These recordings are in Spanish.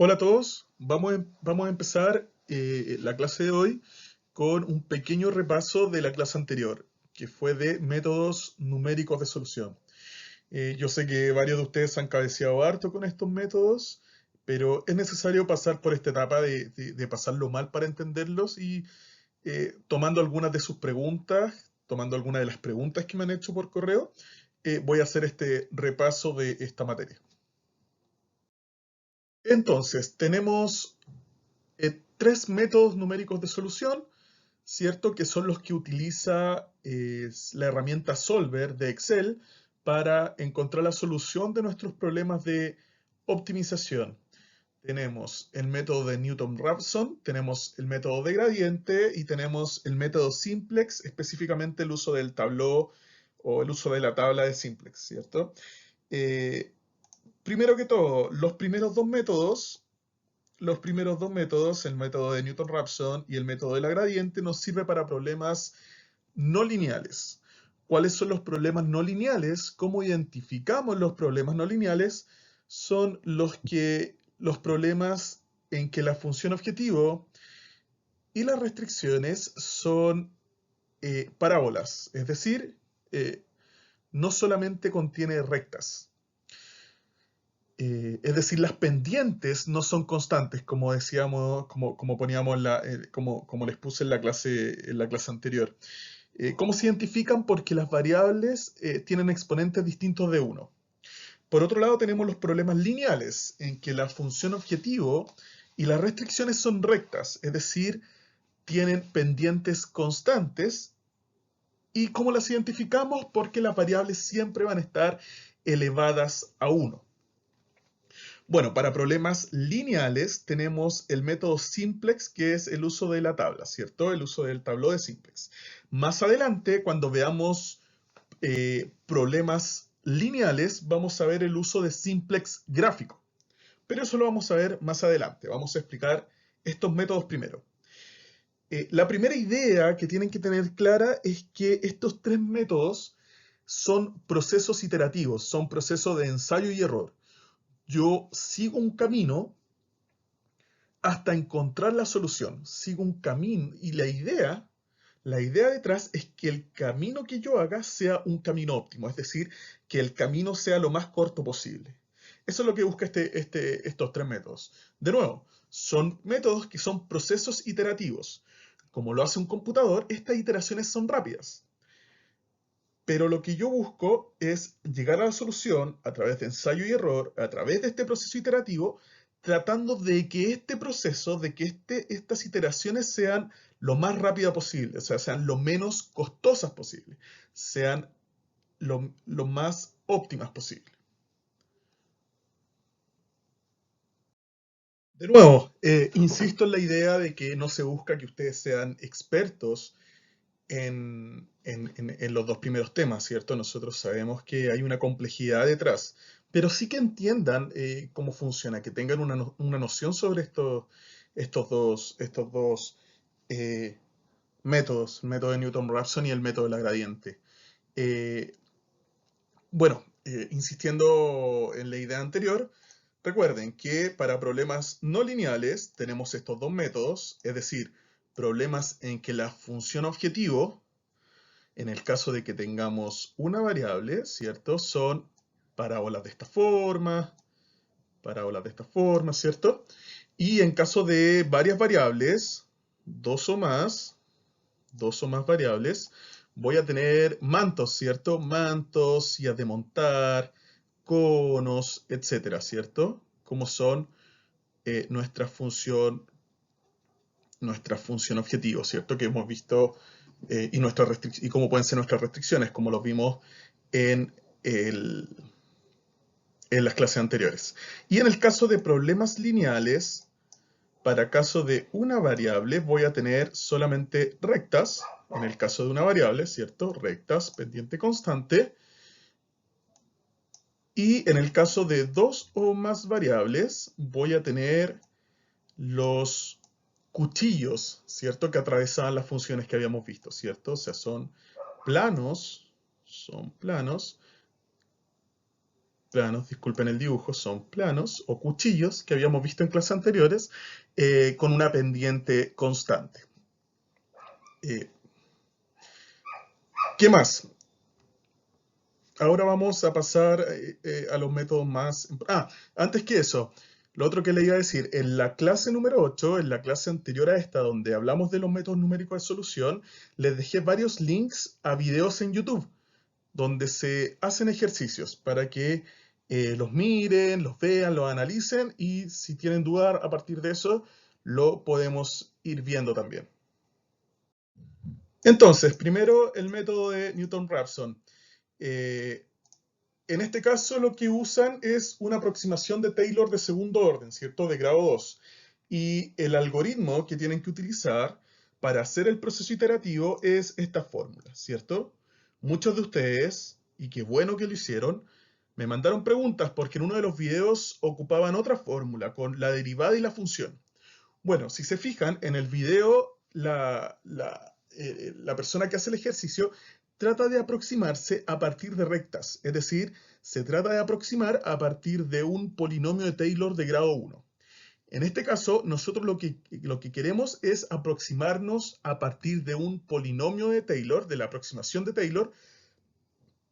Hola a todos, vamos a empezar la clase de hoy con un pequeño repaso de la clase anterior, que fue de métodos numéricos de solución. Yo sé que varios de ustedes han cabeceado harto con estos métodos, pero es necesario pasar por esta etapa de pasarlo mal para entenderlos y tomando algunas de sus preguntas, tomando algunas de las preguntas que me han hecho por correo, voy a hacer este repaso de esta materia. Entonces, tenemos tres métodos numéricos de solución, ¿cierto? Que son los que utiliza la herramienta Solver de Excel para encontrar la solución de nuestros problemas de optimización. Tenemos el método de Newton-Raphson, tenemos el método de gradiente y tenemos el método simplex, específicamente el uso del tableau o el uso de la tabla de simplex, ¿cierto? Eh, Primero que todo, los primeros dos métodos, el método de Newton-Raphson y el método de la gradiente, nos sirve para problemas no lineales. ¿Cuáles son los problemas no lineales? ¿Cómo identificamos los problemas no lineales? Son los problemas en que la función objetivo y las restricciones son parábolas, es decir, no solamente contiene rectas. Es decir, las pendientes no son constantes, como decíamos, como poníamos como les puse en la clase anterior. ¿Cómo se identifican? Porque las variables tienen exponentes distintos de uno. Por otro lado, tenemos los problemas lineales, en que la función objetivo y las restricciones son rectas, es decir, tienen pendientes constantes. ¿Y cómo las identificamos? Porque las variables siempre van a estar elevadas a 1. Bueno, para problemas lineales tenemos el método simplex, que es el uso de la tabla, ¿cierto? El uso del tablero de simplex. Más adelante, cuando veamos problemas lineales, vamos a ver el uso de simplex gráfico. Pero eso lo vamos a ver más adelante. Vamos a explicar estos métodos primero. La primera idea que tienen que tener clara es que estos tres métodos son procesos iterativos, son procesos de ensayo y error. Yo sigo un camino hasta encontrar la solución. Sigo un camino y la idea detrás es que el camino que yo haga sea un camino óptimo, es decir, que el camino sea lo más corto posible. Eso es lo que busca estos tres métodos. De nuevo, son métodos que son procesos iterativos. Como lo hace un computador, estas iteraciones son rápidas. Pero lo que yo busco es llegar a la solución a través de ensayo y error, a través de este proceso iterativo, tratando de que este proceso, de que estas iteraciones sean lo más rápidas posible, o sea, sean lo menos costosas posible, sean lo más óptimas posible. De nuevo, insisto en la idea de que no se busca que ustedes sean expertos en los dos primeros temas, ¿cierto? Nosotros sabemos que hay una complejidad detrás, pero sí que entiendan cómo funciona, que tengan una noción sobre estos dos eh, métodos, el método de Newton-Raphson y el método de la gradiente. Eh, bueno, insistiendo en la idea anterior, recuerden que para problemas no lineales tenemos estos dos métodos, es decir, problemas en que la función objetivo, en el caso de que tengamos una variable, ¿cierto? Son parábolas de esta forma, ¿cierto? Y en caso de varias variables, dos o más variables, voy a tener mantos, ¿cierto? Mantos, sillas de montar, conos, etcétera, ¿cierto? Como son nuestra función objetivo, ¿cierto? Que hemos visto y cómo pueden ser nuestras restricciones, como lo vimos en, el, en las clases anteriores. Y en el caso de problemas lineales, para caso de una variable, voy a tener solamente rectas, en el caso de una variable, ¿cierto? Rectas, pendiente constante. Y en el caso de dos o más variables, voy a tener los cuchillos, ¿cierto? Que atravesaban las funciones que habíamos visto, ¿cierto? O sea, son planos, planos, disculpen el dibujo, son planos o cuchillos que habíamos visto en clases anteriores con una pendiente constante. ¿Qué más? Ahora vamos a pasar a los métodos más... Antes que eso, lo otro que le iba a decir, en la clase número 8, en la clase anterior a esta, donde hablamos de los métodos numéricos de solución, les dejé varios links a videos en YouTube, donde se hacen ejercicios para que los miren, los vean, los analicen y si tienen duda a partir de eso, lo podemos ir viendo también. Entonces, primero el método de Newton-Raphson. En este caso lo que usan es una aproximación de Taylor de segundo orden, ¿cierto? De grado 2. Y el algoritmo que tienen que utilizar para hacer el proceso iterativo es esta fórmula, ¿cierto? Muchos de ustedes, y qué bueno que lo hicieron, me mandaron preguntas porque en uno de los videos ocupaban otra fórmula con la derivada y la función. Bueno, si se fijan, en el video la persona que hace el ejercicio trata de aproximarse a partir de rectas, es decir, se trata de aproximar a partir de un polinomio de Taylor de grado 1. En este caso, nosotros lo que queremos es aproximarnos a partir de un polinomio de Taylor, de la aproximación de Taylor,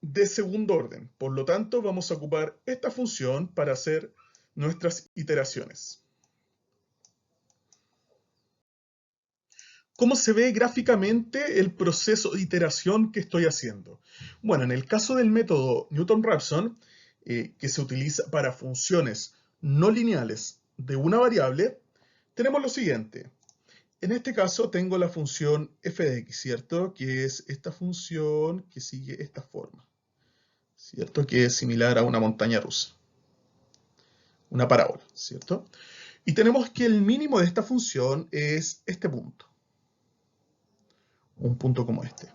de segundo orden. Por lo tanto, vamos a ocupar esta función para hacer nuestras iteraciones. ¿Cómo se ve gráficamente el proceso de iteración que estoy haciendo? Bueno, en el caso del método Newton-Raphson, que se utiliza para funciones no lineales de una variable, tenemos lo siguiente. En este caso tengo la función f de x, ¿cierto? Que es esta función que sigue esta forma, ¿cierto? Que es similar a una montaña rusa, una parábola, ¿cierto? Y tenemos que el mínimo de esta función es este punto. Un punto como este.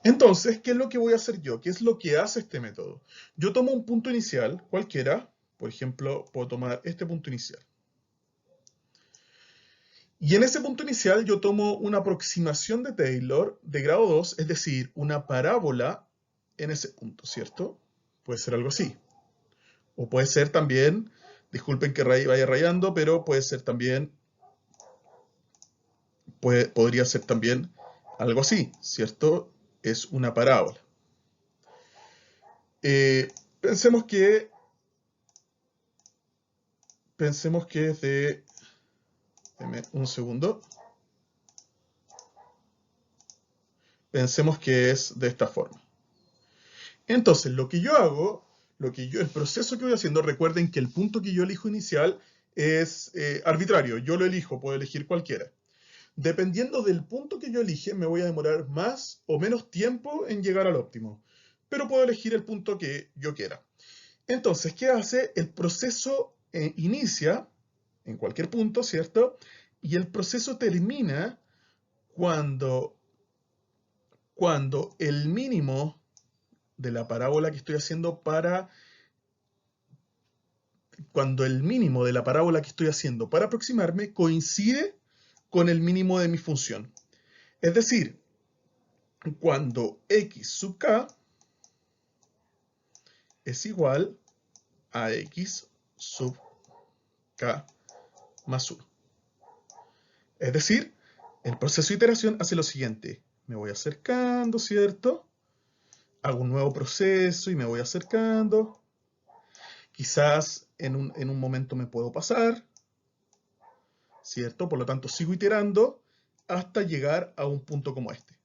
Entonces, ¿qué es lo que voy a hacer yo? ¿Qué es lo que hace este método? Yo tomo un punto inicial, cualquiera, por ejemplo, puedo tomar este punto inicial. Y en ese punto inicial yo tomo una aproximación de Taylor de grado 2, es decir, una parábola en ese punto, ¿cierto? Puede ser algo así. O puede ser también, disculpen que vaya rayando, pero puede ser también, podría ser también algo así, ¿cierto? Es una parábola. Pensemos que es de... Deme un segundo. Pensemos que es de esta forma. Entonces, lo que yo hago, el proceso que voy haciendo, recuerden que el punto que yo elijo inicial es arbitrario. Yo lo elijo, puedo elegir cualquiera. Dependiendo del punto que yo elige, me voy a demorar más o menos tiempo en llegar al óptimo. Pero puedo elegir el punto que yo quiera. Entonces, ¿qué hace? El proceso inicia en cualquier punto, ¿cierto? Y el proceso termina cuando el mínimo de la parábola que estoy haciendo aproximarme coincide con el mínimo de mi función. Es decir, cuando x sub k es igual a x sub k más 1. Es decir, el proceso de iteración hace lo siguiente. Me voy acercando, ¿cierto? Hago un nuevo proceso y me voy acercando. Quizás en un momento me puedo pasar, ¿cierto? Por lo tanto, sigo iterando hasta llegar a un punto como este.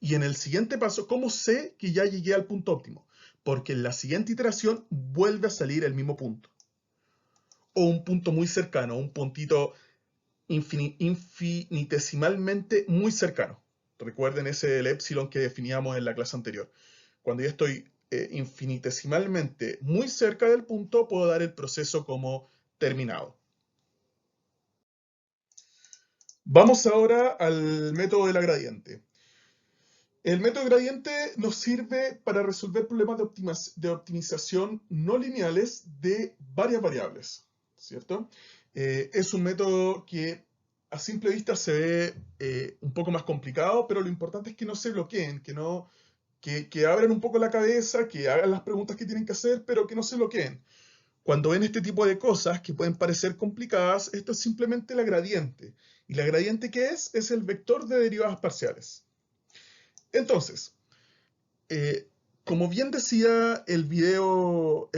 Y en el siguiente paso, ¿cómo sé que ya llegué al punto óptimo? Porque en la siguiente iteración vuelve a salir el mismo punto. O un punto muy cercano, un puntito infinitesimalmente muy cercano. Recuerden ese el epsilon que definíamos en la clase anterior. Cuando ya estoy infinitesimalmente muy cerca del punto, puedo dar el proceso como terminado. Vamos ahora al método de la gradiente. El método de gradiente nos sirve para resolver problemas de optimización no lineales de varias variables, ¿cierto? Es un método que a simple vista se ve un poco más complicado, pero lo importante es que no se bloqueen, que no que abran un poco la cabeza, que hagan las preguntas que tienen que hacer, pero que no se bloqueen. Cuando ven este tipo de cosas que pueden parecer complicadas, esto es simplemente la gradiente. ¿Y la gradiente qué es? Es el vector de derivadas parciales. Entonces, como bien decía el video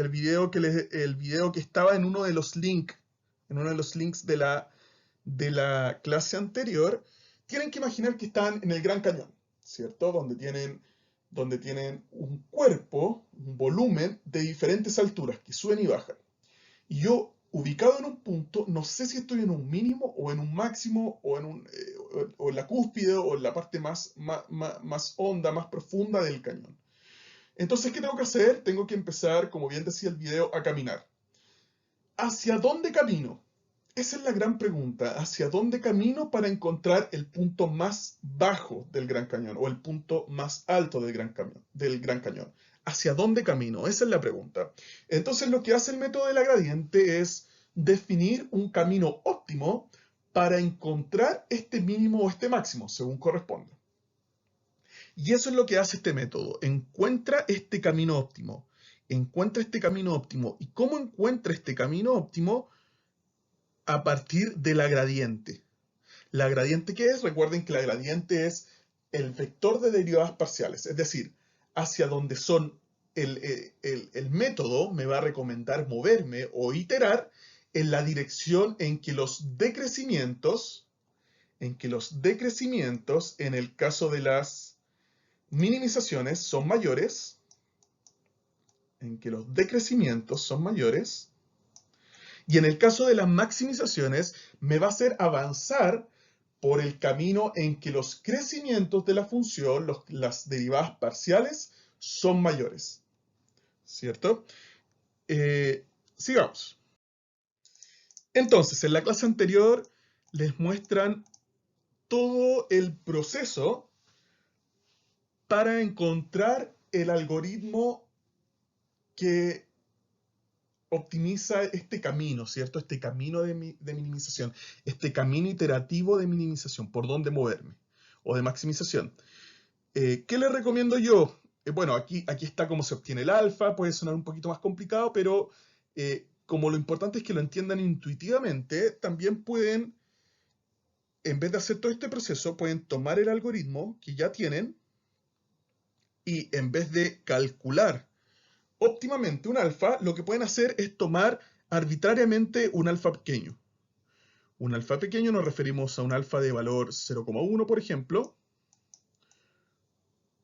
que estaba en uno de los links de la clase anterior, tienen que imaginar que están en el Gran Cañón, ¿cierto? Donde tienen un cuerpo, un volumen de diferentes alturas que suben y bajan. Y yo, ubicado en un punto, no sé si estoy en un mínimo o en un máximo o en la cúspide o en la parte más honda, más profunda del cañón. Entonces, ¿qué tengo que hacer? Tengo que empezar, como bien decía el video, a caminar. ¿Hacia dónde camino? Esa es la gran pregunta. ¿Hacia dónde camino para encontrar el punto más bajo del Gran Cañón o el punto más alto del Gran Cañón? ¿Hacia dónde camino? Esa es la pregunta. Entonces lo que hace el método de la gradiente es definir un camino óptimo para encontrar este mínimo o este máximo, según corresponda. Y eso es lo que hace este método. Encuentra este camino óptimo. Encuentra este camino óptimo. ¿Y cómo encuentra este camino óptimo? A partir de la gradiente. ¿La gradiente qué es? Recuerden que la gradiente es el vector de derivadas parciales, es decir, hacia donde son el método me va a recomendar moverme o iterar en la dirección en que los decrecimientos, en el caso de las minimizaciones son mayores, y en el caso de las maximizaciones, me va a hacer avanzar por el camino en que los crecimientos de la función, las derivadas parciales, son mayores. ¿Cierto? Sigamos. Entonces, en la clase anterior les muestran todo el proceso para encontrar el algoritmo que optimiza este camino, ¿cierto? Este camino de minimización, este camino iterativo de minimización, por dónde moverme, o de maximización. ¿Qué les recomiendo yo? Bueno, aquí está cómo se obtiene el alfa, puede sonar un poquito más complicado, pero como lo importante es que lo entiendan intuitivamente, también pueden, en vez de hacer todo este proceso, pueden tomar el algoritmo que ya tienen y en vez de calcular óptimamente un alfa, lo que pueden hacer es tomar arbitrariamente un alfa pequeño. Un alfa pequeño nos referimos a un alfa de valor 0,1, por ejemplo,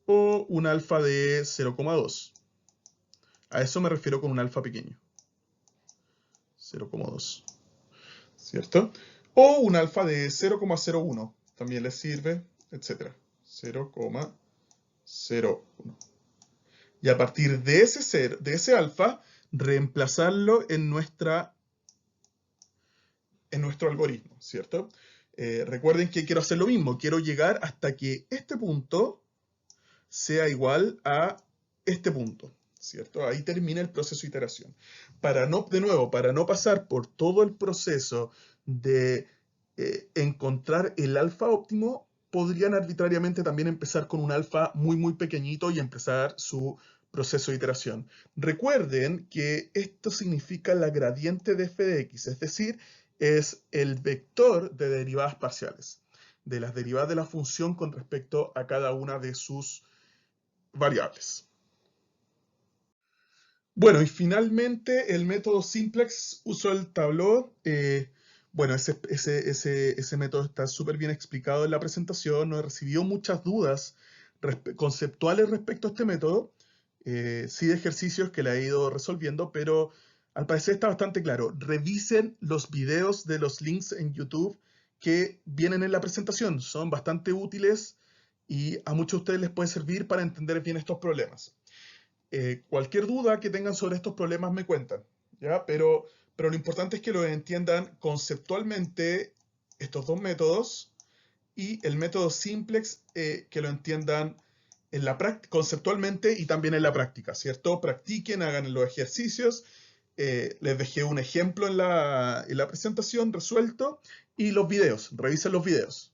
o un alfa de 0,2. A eso me refiero con un alfa pequeño. 0,2. ¿Cierto? O un alfa de 0,01. También les sirve, etc. 0,01. Y a partir de ese alfa, reemplazarlo en nuestro algoritmo, ¿cierto? Recuerden que quiero hacer lo mismo. Quiero llegar hasta que este punto sea igual a este punto, ¿cierto? Ahí termina el proceso de iteración. Para no pasar por todo el proceso de encontrar el alfa óptimo, podrían arbitrariamente también empezar con un alfa muy, muy pequeñito y empezar su proceso de iteración. Recuerden que esto significa la gradiente de f de x, es decir, es el vector de derivadas parciales, de las derivadas de la función con respecto a cada una de sus variables. Bueno, y finalmente el método simplex usó el tableau. Bueno, ese método está súper bien explicado en la presentación. No he recibido muchas dudas conceptuales respecto a este método. Sí de ejercicios que la he ido resolviendo, pero al parecer está bastante claro. Revisen los videos de los links en YouTube que vienen en la presentación. Son bastante útiles y a muchos de ustedes les puede servir para entender bien estos problemas. Cualquier duda que tengan sobre estos problemas me cuentan, ¿ya? Pero lo importante es que lo entiendan conceptualmente estos dos métodos y el método simplex que lo entiendan conceptualmente y también en la práctica, ¿cierto? Practiquen, hagan los ejercicios. Les dejé un ejemplo en la presentación resuelto y los videos, revisen los videos.